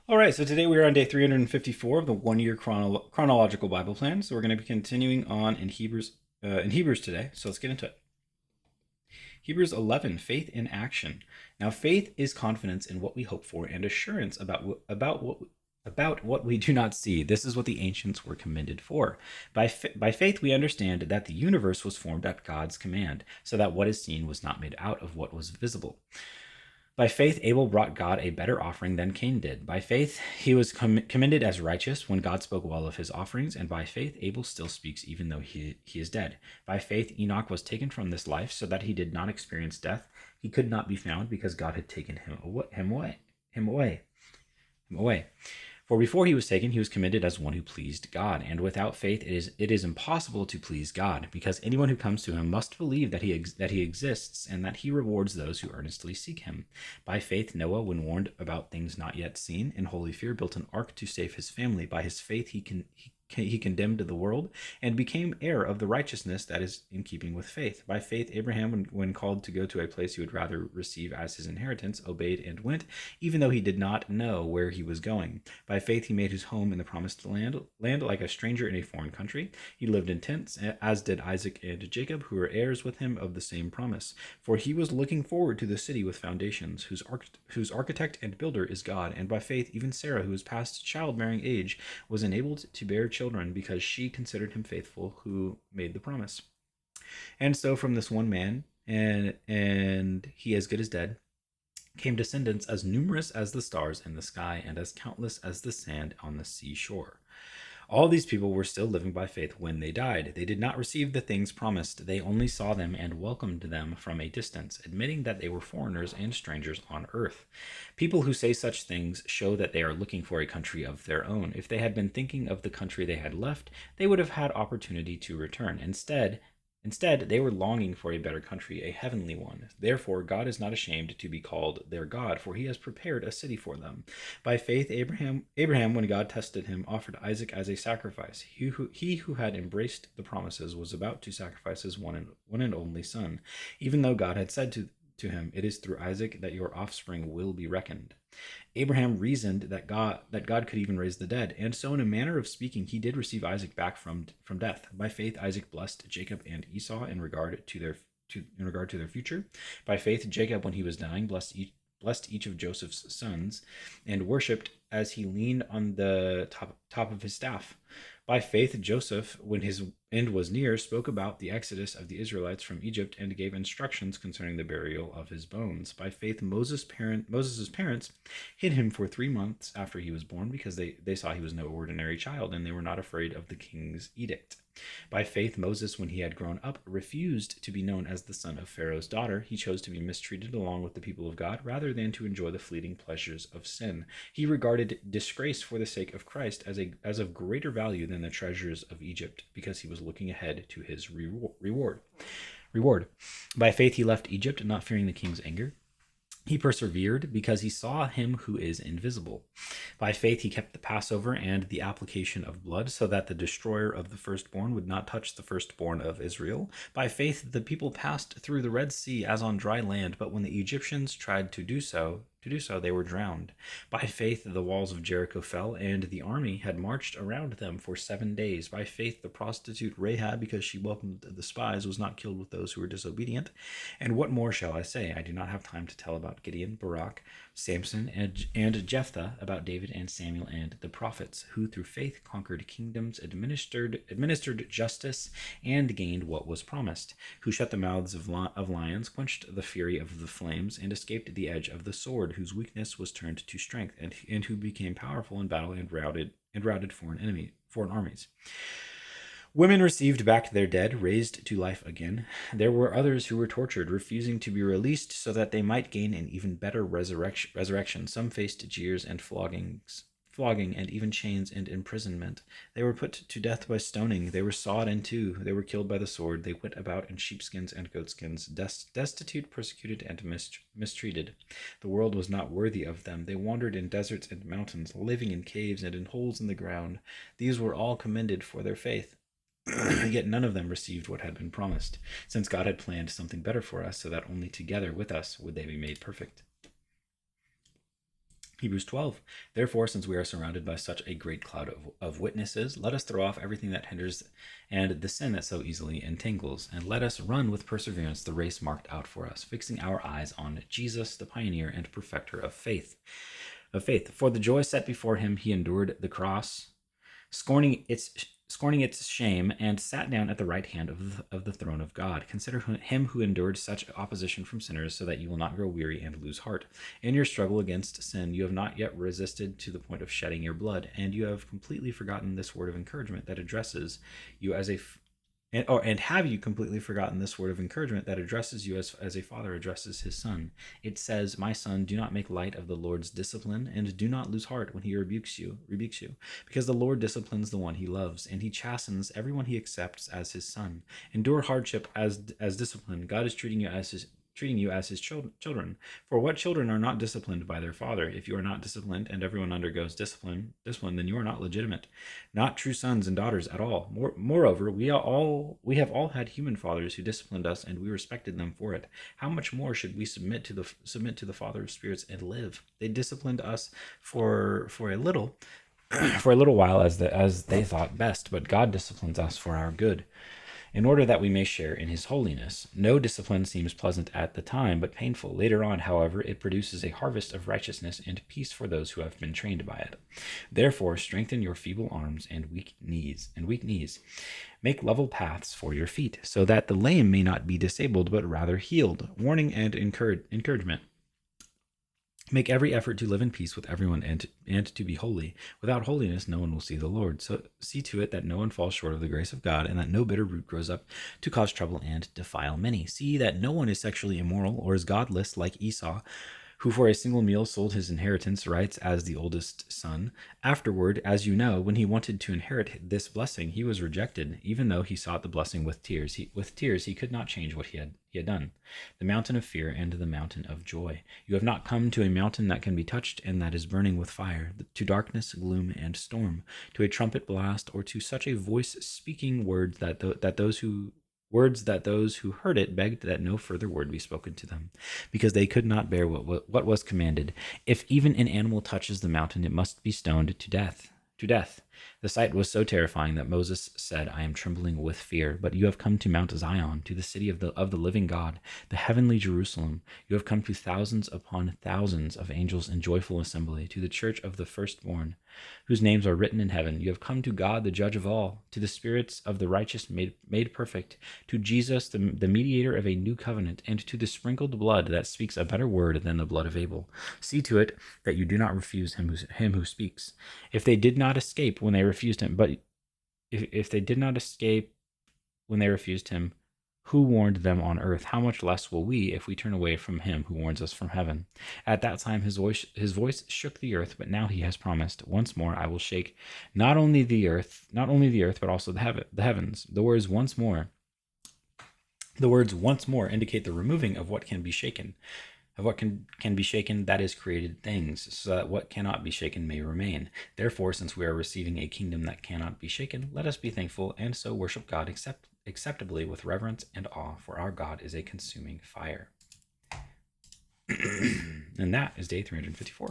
All right, so today we are on day 354 of the one-year chronological Bible plan. So we're going to be continuing on in Hebrews today. So let's get into it. Hebrews 11, faith in action. Now, faith is confidence in what we hope for and assurance about what we do not see. This is what the ancients were commended for. By faith, we understand that the universe was formed at God's command, so that what is seen was not made out of what was visible. By faith, Abel brought God a better offering than Cain did. By faith, he was commended as righteous when God spoke well of his offerings, and by faith, Abel still speaks even though he is dead. By faith, Enoch was taken from this life so that he did not experience death. He could not be found because God had taken him away. For before he was taken, he was commended as one who pleased God. And without faith, it is impossible to please God, because anyone who comes to him must believe that he exists and that he rewards those who earnestly seek him. By faith, Noah, when warned about things not yet seen, in holy fear built an ark to save his family. By his faith, he condemned the world and became heir of the righteousness that is in keeping with faith. By faith, Abraham, when called to go to a place he would rather receive as his inheritance, obeyed and went, even though he did not know where he was going. By faith, he made his home in the promised land like a stranger in a foreign country. He lived in tents, as did Isaac and Jacob, who were heirs with him of the same promise. For he was looking forward to the city with foundations, whose architect and builder is God. And by faith, even Sarah, who was past childbearing age, was enabled to bear children because she considered him faithful who made the promise. And so from this one man, and he as good as dead, came descendants as numerous as the stars in the sky and as countless as the sand on the seashore. All these people were still living by faith when they died. They did not receive the things promised. They only saw them and welcomed them from a distance, admitting that they were foreigners and strangers on earth. People who say such things show that they are looking for a country of their own. If they had been thinking of the country they had left, they would have had opportunity to return. Instead, they were longing for a better country, a heavenly one. Therefore, God is not ashamed to be called their God, for he has prepared a city for them. By faith, Abraham, when God tested him, offered Isaac as a sacrifice. He who had embraced the promises was about to sacrifice his one and only son, even though God had said to him, "It is through Isaac that your offspring will be reckoned." Abraham reasoned that God could even raise the dead, and so in a manner of speaking, he did receive Isaac back from death. By faith, Isaac blessed Jacob and Esau in regard to their future. By faith, Jacob, when he was dying, blessed each of Joseph's sons, and worshipped as he leaned on the top of his staff. By faith, Joseph, when his end was near, spoke about the exodus of the Israelites from Egypt and gave instructions concerning the burial of his bones. By faith, Moses' parents hid him for 3 months after he was born because they saw he was no ordinary child, and they were not afraid of the king's edict. By faith, Moses, when he had grown up, refused to be known as the son of Pharaoh's daughter. He chose to be mistreated along with the people of God rather than to enjoy the fleeting pleasures of sin. He regarded disgrace for the sake of Christ as of greater value than the treasures of Egypt, because he was looking ahead to his reward. By faith, he left Egypt, not fearing the king's anger. He persevered because he saw him who is invisible. By faith, he kept the Passover and the application of blood, so that the destroyer of the firstborn would not touch the firstborn of Israel. By faith, the people passed through the Red Sea as on dry land, but when the Egyptians tried to do so, they were drowned. By faith, the walls of Jericho fell, and the army had marched around them for 7 days. By faith, the prostitute Rahab, because she welcomed the spies, was not killed with those who were disobedient. And what more shall I say? I do not have time to tell about Gideon, Barak, Samson, and Jephthah, about David and Samuel and the prophets, who through faith conquered kingdoms, administered justice, and gained what was promised, who shut the mouths of lions, quenched the fury of the flames, and escaped the edge of the sword, whose weakness was turned to strength, and who became powerful in battle and routed foreign armies. Women received back their dead, raised to life again. There were others who were tortured, refusing to be released so that they might gain an even better resurrection. Some faced jeers and flogging, and even chains and imprisonment. They were put to death by stoning. They were sawed in two. They were killed by the sword. They went about in sheepskins and goatskins, destitute, persecuted, and mistreated. The world was not worthy of them. They wandered in deserts and mountains, living in caves and in holes in the ground. These were all commended for their faith. Yet none of them received what had been promised, since God had planned something better for us, so that only together with us would they be made perfect. Hebrews 12. Therefore, since we are surrounded by such a great cloud of witnesses, let us throw off everything that hinders and the sin that so easily entangles, and let us run with perseverance the race marked out for us, fixing our eyes on Jesus, the pioneer and perfecter of faith. For the joy set before him, he endured the cross, scorning its shame, and sat down at the right hand of the throne of God. Consider him who endured such opposition from sinners, so that you will not grow weary and lose heart. In your struggle against sin, you have not yet resisted to the point of shedding your blood, and you have completely forgotten this word of encouragement that addresses you as a and have you completely forgotten this word of encouragement that addresses you as a father addresses his son? It says, "My son, do not make light of the Lord's discipline, and do not lose heart when he rebukes you, because the Lord disciplines the one he loves, and he chastens everyone he accepts as his son. Endure hardship as discipline. God is treating you as his children. For what children are not disciplined by their father? If you are not disciplined, and everyone undergoes discipline, then you are not legitimate, not true sons and daughters at all. Moreover, we have all had human fathers who disciplined us, and we respected them for it. How much more should we submit to the Father of spirits and live? They disciplined us for a little, for a little while, as they thought best, but God disciplines us for our good, in order that we may share in his holiness. No discipline seems pleasant at the time, but painful. Later on, however, it produces a harvest of righteousness and peace for those who have been trained by it. Therefore, strengthen your feeble arms and weak knees. Make level paths for your feet, so that the lame may not be disabled, but rather healed. Warning and encouragement. Make every effort to live in peace with everyone and to be holy. Without holiness, no one will see the Lord. So see to it that no one falls short of the grace of God, and that no bitter root grows up to cause trouble and defile many. See that no one is sexually immoral or is godless like Esau, who for a single meal sold his inheritance rights as the oldest son. Afterward, as you know, when he wanted to inherit this blessing, he was rejected, even though he sought the blessing with tears. He could not change what he had done. The mountain of fear and the mountain of joy. You have not come to a mountain that can be touched and that is burning with fire, to darkness, gloom, and storm, to a trumpet blast, or to such a voice speaking words that those who heard it begged that no further word be spoken to them, because they could not bear what was commanded. If even an animal touches the mountain, it must be stoned to death. The sight was so terrifying that Moses said, "I am trembling with fear." But you have come to Mount Zion, to the city of the living God, the heavenly Jerusalem. You have come to thousands upon thousands of angels in joyful assembly, to the church of the firstborn, whose names are written in heaven. You have come to God, the judge of all, to the spirits of the righteous made perfect, to Jesus, the mediator of a new covenant, and to the sprinkled blood that speaks a better word than the blood of Abel. See to it that you do not refuse him who speaks. If they did not escape when they refused him, but if they did not escape when they refused him, who warned them on earth, how much less will we if we turn away from him who warns us from heaven? At that time his voice shook the earth, but now he has promised, "Once more I will shake not only the earth, but also the heavens." The words once more indicate the removing of what can be shaken, that is, created things, so that what cannot be shaken may remain. Therefore, since we are receiving a kingdom that cannot be shaken, let us be thankful and so worship God acceptably with reverence and awe, for our God is a consuming fire. And that is day 354.